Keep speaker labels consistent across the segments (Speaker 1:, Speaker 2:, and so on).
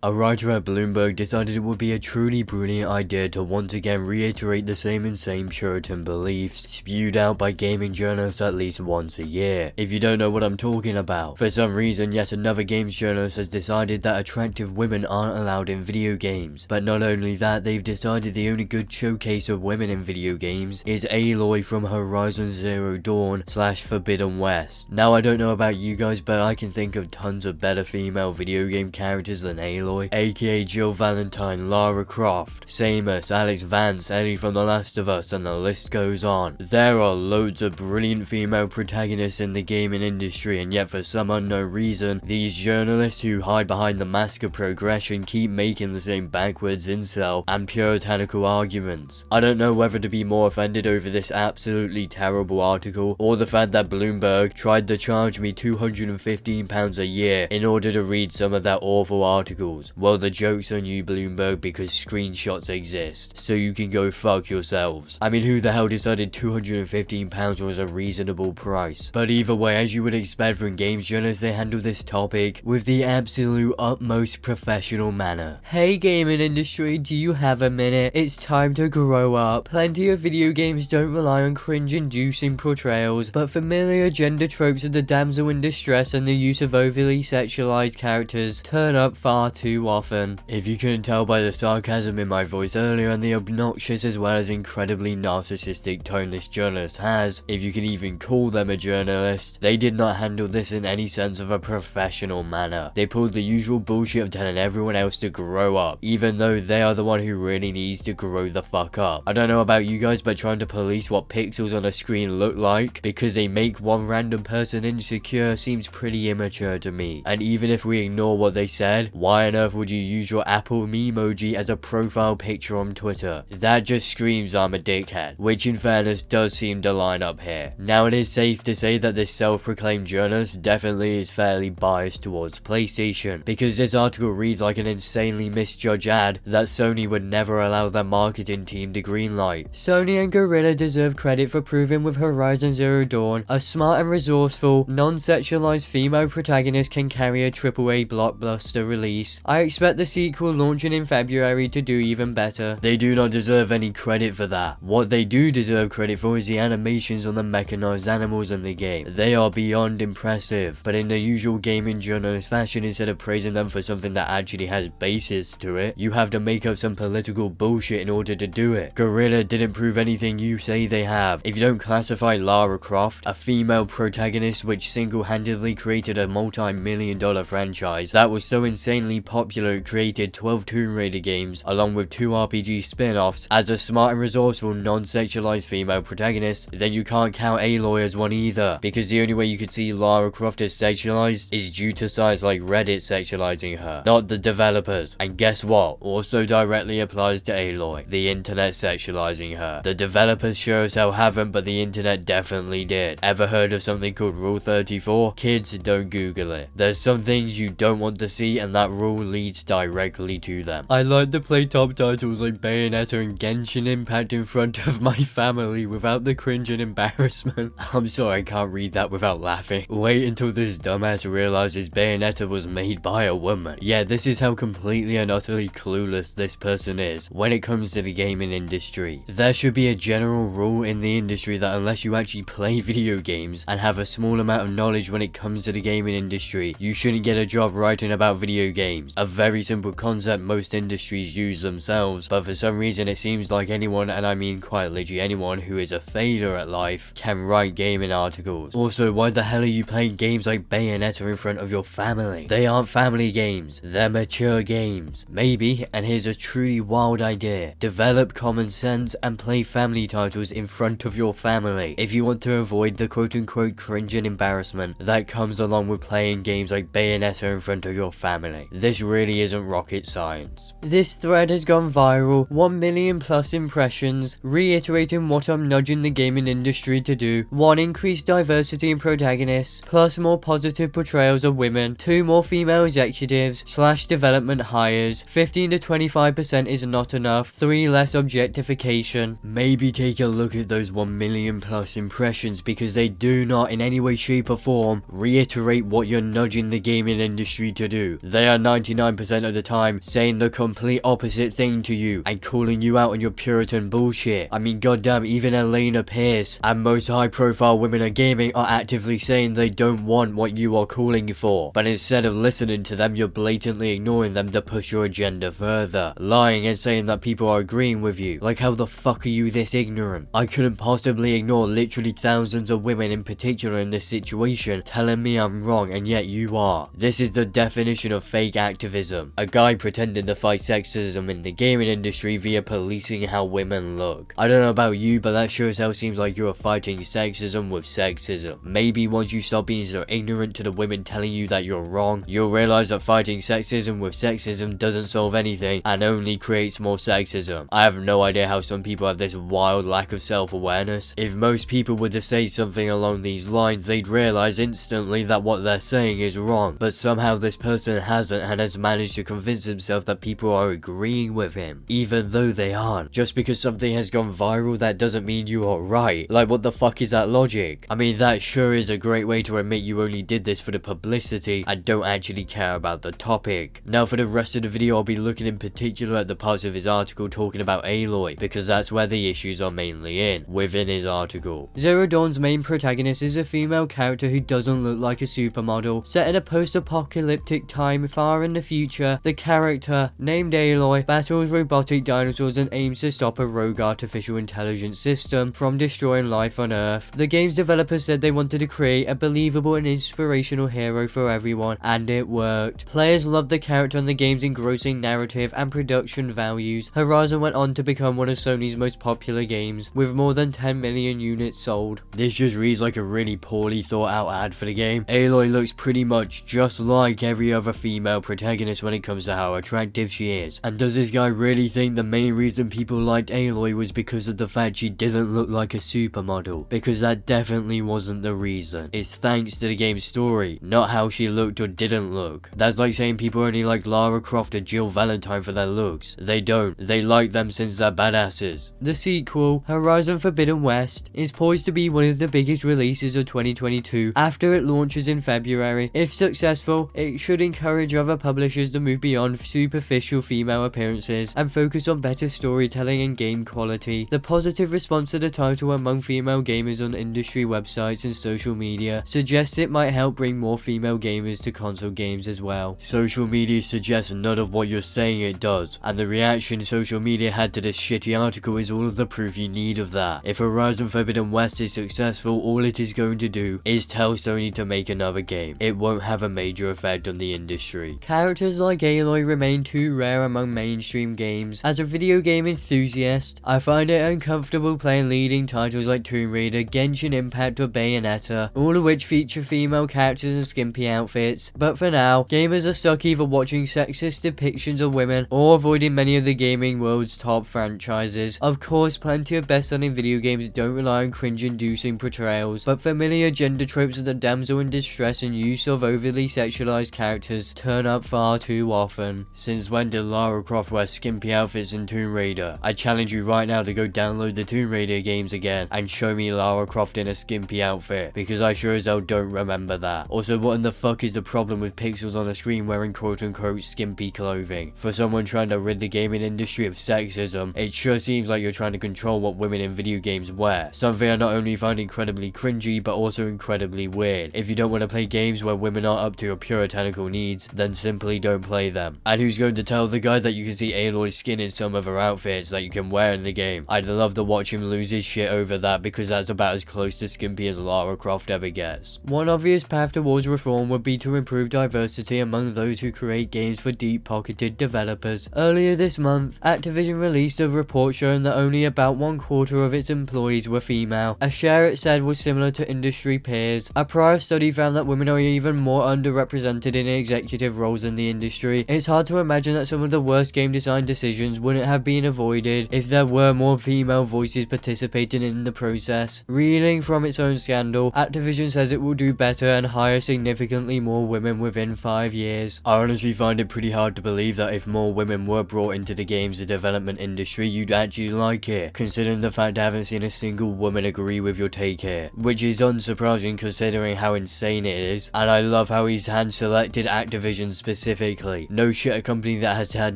Speaker 1: A writer at Bloomberg decided it would be a truly brilliant idea to once again reiterate the same insane Puritan beliefs spewed out by gaming journalists at least once a year. If you don't know what I'm talking about, for some reason yet another games journalist has decided that attractive women aren't allowed in video games. But not only that, they've decided the only good showcase of women in video games is Aloy from Horizon Zero Dawn / Forbidden West. Now I don't know about you guys, but I can think of tons of better female video game characters than Aloy, aka Jill Valentine, Lara Croft, Samus, Alex Vance, Ellie from The Last of Us, and the list goes on. There are loads of brilliant female protagonists in the gaming industry, and yet for some unknown reason, these journalists who hide behind the mask of progression keep making the same backwards incel and puritanical arguments. I don't know whether to be more offended over this absolutely terrible article, or the fact that Bloomberg tried to charge me £215 a year in order to read some of their awful articles. Well, the joke's on you, Bloomberg, because screenshots exist, so you can go fuck yourselves. I mean, who the hell decided £215 was a reasonable price? But either way, as you would expect from games journalists, they handle this topic with the absolute utmost professional manner. Hey gaming industry, do you have a minute? It's time to grow up. Plenty of video games don't rely on cringe-inducing portrayals, but familiar gender tropes of the damsel in distress and the use of overly sexualized characters turn up far too often. If you couldn't tell by the sarcasm in my voice earlier and the obnoxious as well as incredibly narcissistic tone this journalist has, if you can even call them a journalist, they did not handle this in any sense of a professional manner. They pulled the usual bullshit of telling everyone else to grow up, even though they are the one who really needs to grow the fuck up. I don't know about you guys, but trying to police what pixels on a screen look like because they make one random person insecure seems pretty immature to me. And even if we ignore what they said, why on earth would you use your Apple memoji as a profile picture on Twitter? That just screams I'm a dickhead, which in fairness does seem to line up here. Now it is safe to say that this self-proclaimed journalist definitely is fairly biased towards PlayStation, because this article reads like an insanely misjudged ad that Sony would never allow their marketing team to greenlight. Sony and Guerrilla deserve credit for proving with Horizon Zero Dawn, a smart and resourceful, non-sexualized female protagonist can carry a AAA blockbuster release. I expect the sequel launching in February to do even better. They do not deserve any credit for that. What they do deserve credit for is the animations on the mechanized animals in the game. They are beyond impressive, but in the usual gaming journalist fashion, instead of praising them for something that actually has basis to it, you have to make up some political bullshit in order to do it. Guerrilla didn't prove anything you say they have. If you don't classify Lara Croft, a female protagonist which single-handedly created a multi-million-dollar franchise that was so insanely popular it created 12 Tomb Raider games along with 2 RPG spin-offs, as a smart and resourceful non-sexualized female protagonist, then you can't count Aloy as one either, because the only way you could see Lara Croft as sexualized is due to sites like Reddit sexualizing her, not the developers. And guess what? Also directly applies to Aloy, the internet sexualizing her. The developers sure as hell haven't, but the internet definitely did. Ever heard of something called Rule 34? Kids, don't Google it. There's some things you don't want to see, and that rule leads directly to them. I like to play top titles like Bayonetta and Genshin Impact in front of my family without the cringe and embarrassment. I'm sorry, I can't read that without laughing. Wait until this dumbass realizes Bayonetta was made by a woman. Yeah, this is how completely and utterly clueless this person is when it comes to the gaming industry. There should be a general rule in the industry that unless you actually play video games and have a small amount of knowledge when it comes to the gaming industry, you shouldn't get a job writing about video games. A very simple concept most industries use themselves, but for some reason it seems like anyone, and I mean quite literally anyone who is a failure at life, can write gaming articles. Also, why the hell are you playing games like Bayonetta in front of your family? They aren't family games, they're mature games. Maybe, and here's a truly wild idea, develop common sense and play family titles in front of your family if you want to avoid the quote-unquote cringe and embarrassment that comes along with playing games like Bayonetta in front of your family. This really isn't rocket science. This thread has gone viral, 1 million plus impressions, reiterating what I'm nudging the gaming industry to do. 1. Increased diversity in protagonists, plus more positive portrayals of women. 2. More female executives / development hires. 15 to 25% is not enough. 3. Less objectification. Maybe take a look at those 1 million plus impressions, because they do not in any way, shape or form reiterate what you're nudging the gaming industry to do. They are 99 99% of the time saying the complete opposite thing to you and calling you out on your Puritan bullshit. I mean, goddamn, even Elena Pierce and most high-profile women in gaming are actively saying they don't want what you are calling for, but instead of listening to them, you're blatantly ignoring them to push your agenda further, lying and saying that people are agreeing with you. Like, how the fuck are you this ignorant? I couldn't possibly ignore literally thousands of women in particular in this situation telling me I'm wrong, and yet you are. This is the definition of fake activism. A guy pretending to fight sexism in the gaming industry via policing how women look. I don't know about you, but that sure as hell seems like you're fighting sexism with sexism. Maybe once you stop being so ignorant to the women telling you that you're wrong, you'll realize that fighting sexism with sexism doesn't solve anything and only creates more sexism. I have no idea how some people have this wild lack of self-awareness. If most people were to say something along these lines, they'd realize instantly that what they're saying is wrong, but somehow this person hasn't and has managed to convince himself that people are agreeing with him, even though they aren't. Just because something has gone viral, that doesn't mean you are right. Like, what the fuck is that logic? I mean, that sure is a great way to admit you only did this for the publicity and don't actually care about the topic. Now for the rest of the video, I'll be looking in particular at the parts of his article talking about Aloy, because that's where the issues are mainly within his article. Zero Dawn's main protagonist is a female character who doesn't look like a supermodel. Set in a post-apocalyptic time far in the future, the character, named Aloy, battles robotic dinosaurs and aims to stop a rogue artificial intelligence system from destroying life on Earth. The game's developers said they wanted to create a believable and inspirational hero for everyone, and it worked. Players loved the character and the game's engrossing narrative and production values. Horizon went on to become one of Sony's most popular games, with more than 10 million units sold. This just reads like a really poorly thought out ad for the game. Aloy looks pretty much just like every other female protagonist when it comes to how attractive she is. And does this guy really think the main reason people liked Aloy was because of the fact she didn't look like a supermodel? Because that definitely wasn't the reason. It's thanks to the game's story, not how she looked or didn't look. That's like saying people only like Lara Croft or Jill Valentine for their looks. They don't. They like them since they're badasses. The sequel, Horizon Forbidden West, is poised to be one of the biggest releases of 2022 after it launches in February. If successful, it should encourage other publishers to move beyond superficial female appearances and focus on better storytelling and game quality. The positive response to the title among female gamers on industry websites and social media suggests it might help bring more female gamers to console games as well. Social media suggests none of what you're saying it does, and the reaction social media had to this shitty article is all of the proof you need of that. If Horizon Forbidden West is successful, all it is going to do is tell Sony to make another game. It won't have a major effect on the industry. Characters like Aloy remain too rare among mainstream games. As a video game enthusiast, I find it uncomfortable playing leading titles like Tomb Raider, Genshin Impact or Bayonetta, all of which feature female characters in skimpy outfits. But for now, gamers are stuck either watching sexist depictions of women or avoiding many of the gaming world's top franchises. Of course, plenty of best-selling video games don't rely on cringe-inducing portrayals, but familiar gender tropes of the damsel in distress and use of overly sexualized characters turn up far too often. Since when did Lara Croft wear skimpy outfits in Tomb Raider? I challenge you right now to go download the Tomb Raider games again and show me Lara Croft in a skimpy outfit, because I sure as hell don't remember that. Also, what in the fuck is the problem with pixels on a screen wearing quote-unquote skimpy clothing? For someone trying to rid the gaming industry of sexism, it sure seems like you're trying to control what women in video games wear. Something I not only find incredibly cringy, but also incredibly weird. If you don't want to play games where women are up to your puritanical needs, then simply don't play them. And who's going to tell the guy that you can see Aloy's skin in some of her outfits that you can wear in the game? I'd love to watch him lose his shit over that, because that's about as close to skimpy as Lara Croft ever gets. One obvious path towards reform would be to improve diversity among those who create games for deep-pocketed developers. Earlier this month, Activision released a report showing that only about 1/4 of its employees were female, a share it said was similar to industry peers. A prior study found that women are even more underrepresented in executive roles in the industry. It's hard to imagine that some of the worst game design decisions wouldn't have been avoided if there were more female voices participating in the process. Reeling from its own scandal, Activision says it will do better and hire significantly more women within 5 years. I honestly find it pretty hard to believe that if more women were brought into the games development industry, you'd actually like it, considering the fact I haven't seen a single woman agree with your take here, which is unsurprising considering how insane it is. And I love how he's hand selected Activision's specific specifically. No shit, a company that has had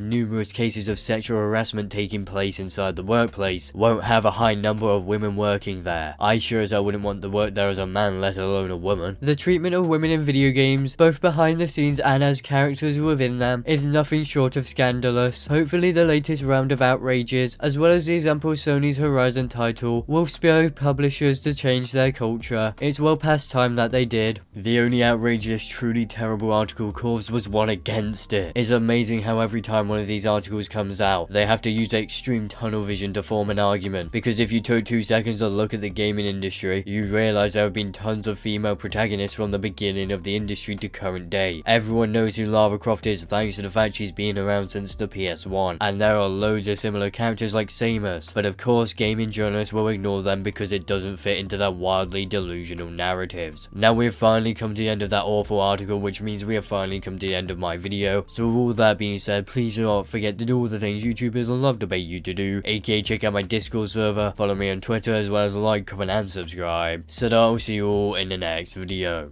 Speaker 1: numerous cases of sexual harassment taking place inside the workplace won't have a high number of women working there. I sure as I wouldn't want to work there as a man, let alone a woman. The treatment of women in video games, both behind the scenes and as characters within them, is nothing short of scandalous. Hopefully the latest round of outrages, as well as the example of Sony's Horizon title, will spur publishers to change their culture. It's well past time that they did. The only outrage this truly terrible article caused was one against it. It's amazing how every time one of these articles comes out, they have to use extreme tunnel vision to form an argument, because if you took 2 seconds to look at the gaming industry, you realize there have been tons of female protagonists from the beginning of the industry to current day. Everyone knows who Lara Croft is thanks to the fact she's been around since the PS1, and there are loads of similar characters like Samus, but of course gaming journalists will ignore them because it doesn't fit into their wildly delusional narratives. Now we've finally come to the end of that awful article, which means we have finally come to the end of my video. So with all that being said, please do not forget to do all the things YouTubers love to bait you to do, aka check out my Discord server, follow me on Twitter, as well as like, comment and subscribe. So that I'll see you all in the next video.